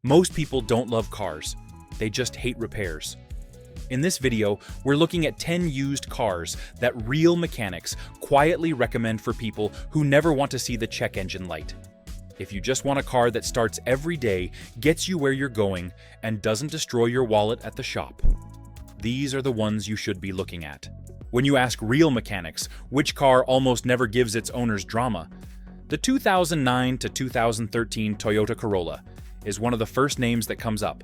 Most people don't love cars, they just hate repairs. In this video, we're looking at 10 used cars that real mechanics quietly recommend for people who never want to see the check engine light. If you just want a car that starts every day, gets you where you're going, and doesn't destroy your wallet at the shop, these are the ones you should be looking at. When you ask real mechanics which car almost never gives its owners drama, the 2009 to 2013 Toyota Corolla is one of the first names that comes up.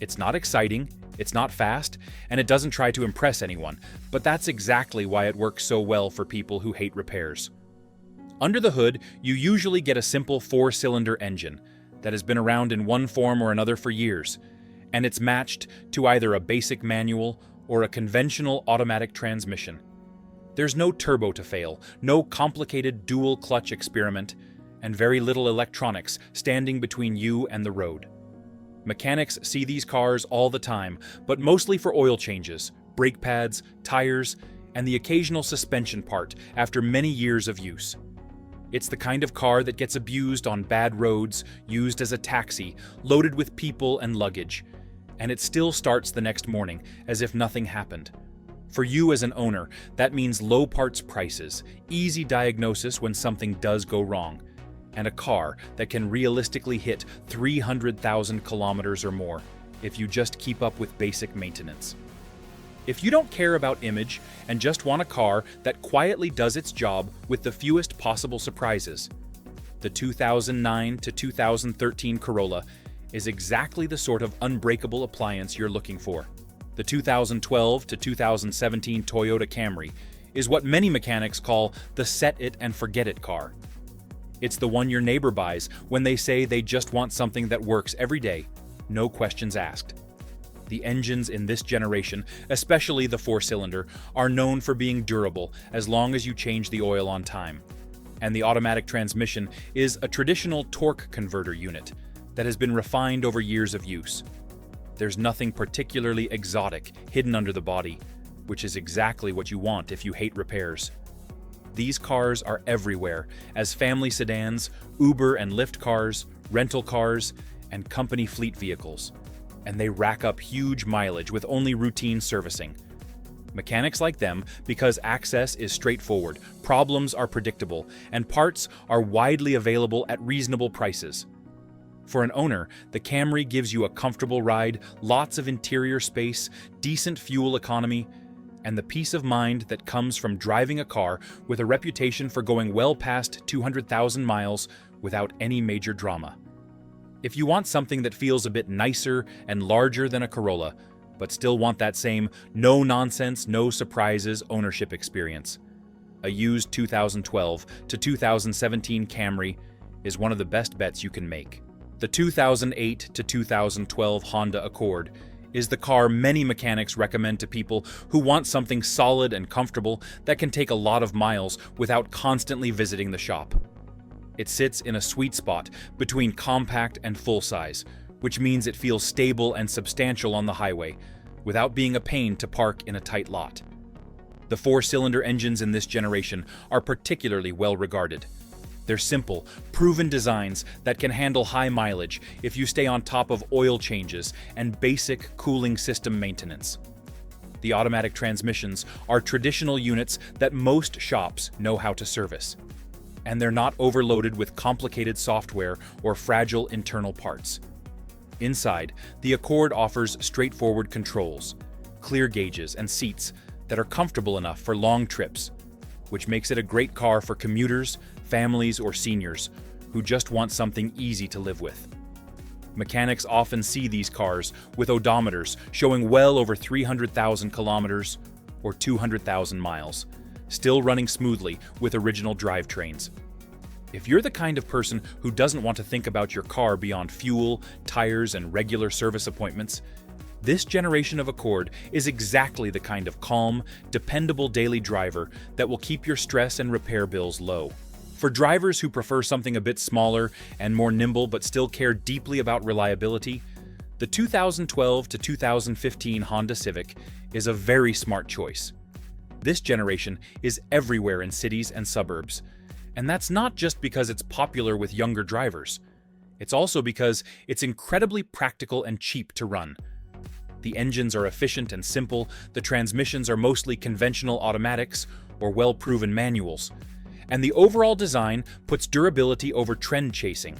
It's not exciting, it's not fast, and it doesn't try to impress anyone, but that's exactly why it works so well for people who hate repairs. Under the hood, you usually get a simple 4-cylinder engine that has been around in one form or another for years, and it's matched to either a basic manual or a conventional automatic transmission. There's no turbo to fail, no complicated dual-clutch experiment, and very little electronics standing between you and the road. Mechanics see these cars all the time, but mostly for oil changes, brake pads, tires, and the occasional suspension part after many years of use. It's the kind of car that gets abused on bad roads, used as a taxi, loaded with people and luggage, and it still starts the next morning as if nothing happened. For you as an owner, that means low parts prices, easy diagnosis when something does go wrong, and a car that can realistically hit 300,000 kilometers or more if you just keep up with basic maintenance. If you don't care about image and just want a car that quietly does its job with the fewest possible surprises, the 2009 to 2013 Corolla is exactly the sort of unbreakable appliance you're looking for. The 2012 to 2017 Toyota Camry is what many mechanics call the set it and forget it car. It's the one your neighbor buys when they say they just want something that works every day, no questions asked. The engines in this generation, especially the 4-cylinder, are known for being durable as long as you change the oil on time. And the automatic transmission is a traditional torque converter unit that has been refined over years of use. There's nothing particularly exotic hidden under the body, which is exactly what you want if you hate repairs. These cars are everywhere as family sedans, Uber and Lyft cars, rental cars, and company fleet vehicles, and they rack up huge mileage with only routine servicing. Mechanics like them because access is straightforward, problems are predictable, and parts are widely available at reasonable prices. For an owner, the Camry gives you a comfortable ride, lots of interior space, decent fuel economy, and the peace of mind that comes from driving a car with a reputation for going well past 200,000 miles without any major drama. If you want something that feels a bit nicer and larger than a Corolla, but still want that same no-nonsense, no-surprises ownership experience, a used 2012 to 2017 Camry is one of the best bets you can make. The 2008 to 2012 Honda Accord is the car many mechanics recommend to people who want something solid and comfortable that can take a lot of miles without constantly visiting the shop. It sits in a sweet spot between compact and full-size, which means it feels stable and substantial on the highway, without being a pain to park in a tight lot. The 4-cylinder engines in this generation are particularly well regarded. They're simple, proven designs that can handle high mileage if you stay on top of oil changes and basic cooling system maintenance. The automatic transmissions are traditional units that most shops know how to service, and they're not overloaded with complicated software or fragile internal parts. Inside, the Accord offers straightforward controls, clear gauges, and seats that are comfortable enough for long trips, which makes it a great car for commuters, families, or seniors who just want something easy to live with. Mechanics often see these cars with odometers showing well over 300,000 kilometers or 200,000 miles, still running smoothly with original drivetrains. If you're the kind of person who doesn't want to think about your car beyond fuel, tires, and regular service appointments, this generation of Accord is exactly the kind of calm, dependable daily driver that will keep your stress and repair bills low. For drivers who prefer something a bit smaller and more nimble but still care deeply about reliability, the 2012 to 2015 Honda Civic is a very smart choice. This generation is everywhere in cities and suburbs, and that's not just because it's popular with younger drivers. It's also because it's incredibly practical and cheap to run. The engines are efficient and simple, the transmissions are mostly conventional automatics or well-proven manuals, and the overall design puts durability over trend chasing.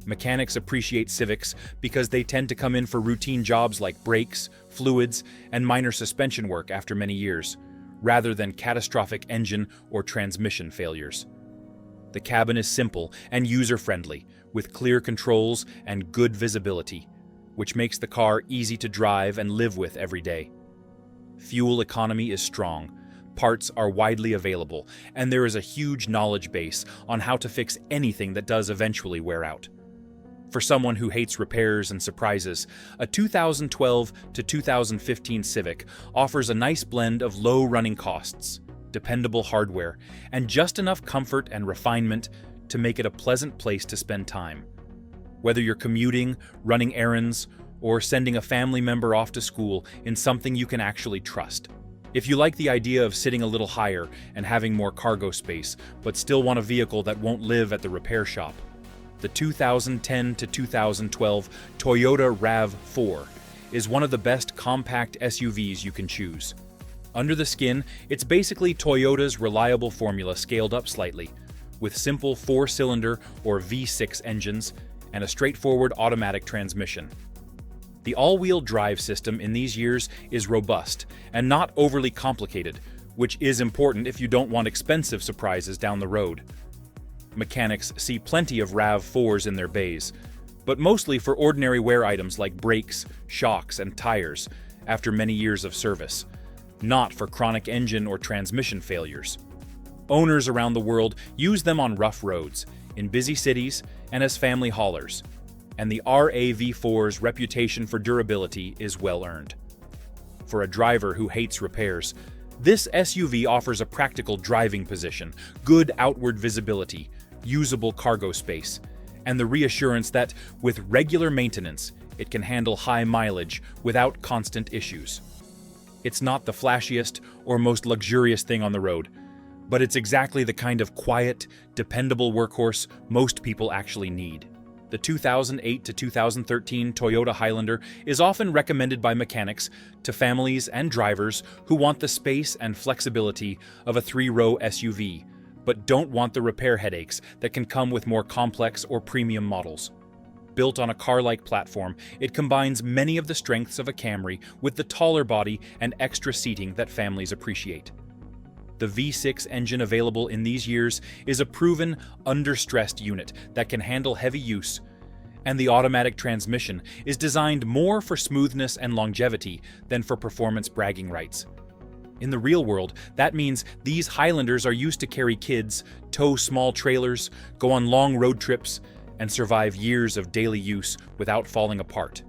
Mechanics appreciate Civics because they tend to come in for routine jobs like brakes, fluids, and minor suspension work after many years, rather than catastrophic engine or transmission failures. The cabin is simple and user-friendly, with clear controls and good visibility, which makes the car easy to drive and live with every day. Fuel economy is strong, parts are widely available, and there is a huge knowledge base on how to fix anything that does eventually wear out. For someone who hates repairs and surprises, a 2012 to 2015 Civic offers a nice blend of low running costs, dependable hardware, and just enough comfort and refinement to make it a pleasant place to spend time. Whether you're commuting, running errands, or sending a family member off to school in something you can actually trust. If you like the idea of sitting a little higher and having more cargo space, but still want a vehicle that won't live at the repair shop, the 2010 to 2012 Toyota RAV4 is one of the best compact SUVs you can choose. Under the skin, it's basically Toyota's reliable formula scaled up slightly, with simple 4-cylinder or V6 engines and a straightforward automatic transmission. The all-wheel drive system in these years is robust and not overly complicated, which is important if you don't want expensive surprises down the road. Mechanics see plenty of RAV4s in their bays, but mostly for ordinary wear items like brakes, shocks, and tires after many years of service, not for chronic engine or transmission failures. Owners around the world use them on rough roads, in busy cities, and as family haulers, and the RAV4's reputation for durability is well earned. For a driver who hates repairs, this SUV offers a practical driving position, good outward visibility, usable cargo space, and the reassurance that, with regular maintenance, it can handle high mileage without constant issues. It's not the flashiest or most luxurious thing on the road, but it's exactly the kind of quiet, dependable workhorse most people actually need. The 2008 to 2013 Toyota Highlander is often recommended by mechanics to families and drivers who want the space and flexibility of a 3-row SUV, but don't want the repair headaches that can come with more complex or premium models. Built on a car-like platform, it combines many of the strengths of a Camry with the taller body and extra seating that families appreciate. The V6 engine available in these years is a proven, under-stressed unit that can handle heavy use, and the automatic transmission is designed more for smoothness and longevity than for performance bragging rights. In the real world, that means these Highlanders are used to carry kids, tow small trailers, go on long road trips, and survive years of daily use without falling apart.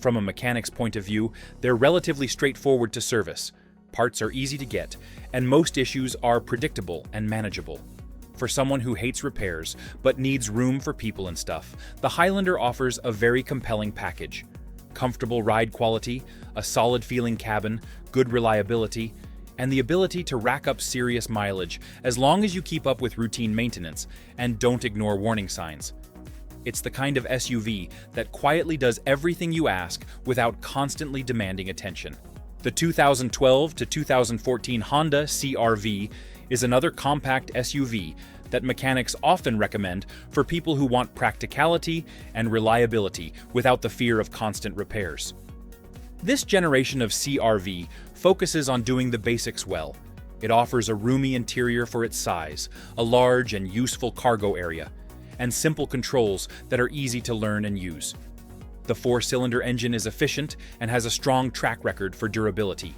From a mechanic's point of view, they're relatively straightforward to service, parts are easy to get, and most issues are predictable and manageable. For someone who hates repairs but needs room for people and stuff, the Highlander offers a very compelling package. Comfortable ride quality, a solid-feeling cabin, good reliability, and the ability to rack up serious mileage as long as you keep up with routine maintenance and don't ignore warning signs. It's the kind of SUV that quietly does everything you ask without constantly demanding attention. The 2012 to 2014 Honda CR-V is another compact SUV that mechanics often recommend for people who want practicality and reliability without the fear of constant repairs. This generation of CR-V focuses on doing the basics well. It offers a roomy interior for its size, a large and useful cargo area, and simple controls that are easy to learn and use. The 4-cylinder engine is efficient and has a strong track record for durability.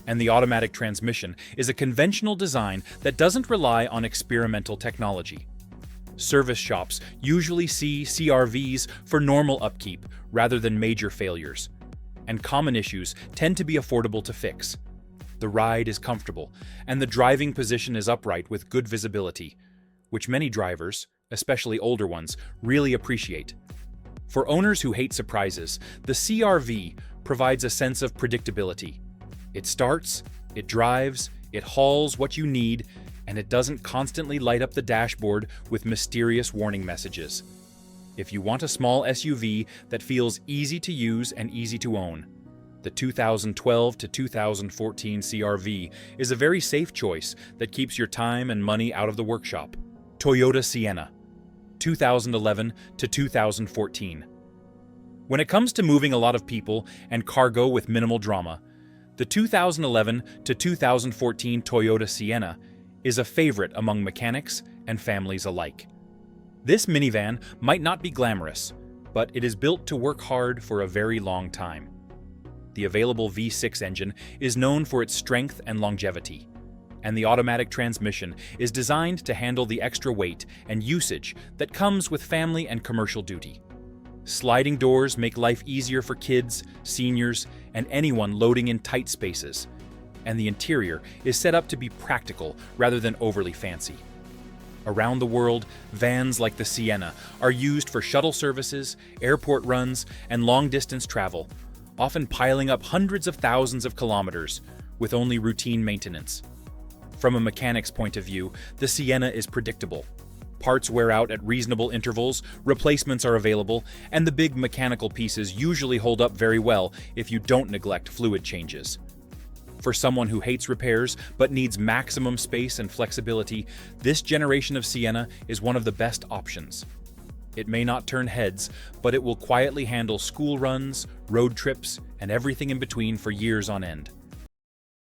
And the automatic transmission is a conventional design that doesn't rely on experimental technology. Service shops usually see CR-Vs for normal upkeep rather than major failures, and common issues tend to be affordable to fix. The ride is comfortable, and the driving position is upright with good visibility, which many drivers, especially older ones, really appreciate. For owners who hate surprises, the CR-V provides a sense of predictability. It starts, it drives, it hauls what you need, and it doesn't constantly light up the dashboard with mysterious warning messages. If you want a small SUV that feels easy to use and easy to own, the 2012 to 2014 CR-V is a very safe choice that keeps your time and money out of the workshop. Toyota Sienna, 2011 to 2014. When it comes to moving a lot of people and cargo with minimal drama, the 2011 to 2014 Toyota Sienna is a favorite among mechanics and families alike. This minivan might not be glamorous, but it is built to work hard for a very long time. The available V6 engine is known for its strength and longevity, and the automatic transmission is designed to handle the extra weight and usage that comes with family and commercial duty. Sliding doors make life easier for kids, seniors, and anyone loading in tight spaces, and the interior is set up to be practical rather than overly fancy. Around the world, vans like the Sienna are used for shuttle services, airport runs, and long-distance travel, often piling up hundreds of thousands of kilometers with only routine maintenance. From a mechanic's point of view, the Sienna is predictable. Parts wear out at reasonable intervals, replacements are available, and the big mechanical pieces usually hold up very well if you don't neglect fluid changes. For someone who hates repairs but needs maximum space and flexibility, this generation of Sienna is one of the best options. It may not turn heads, but it will quietly handle school runs, road trips, and everything in between for years on end.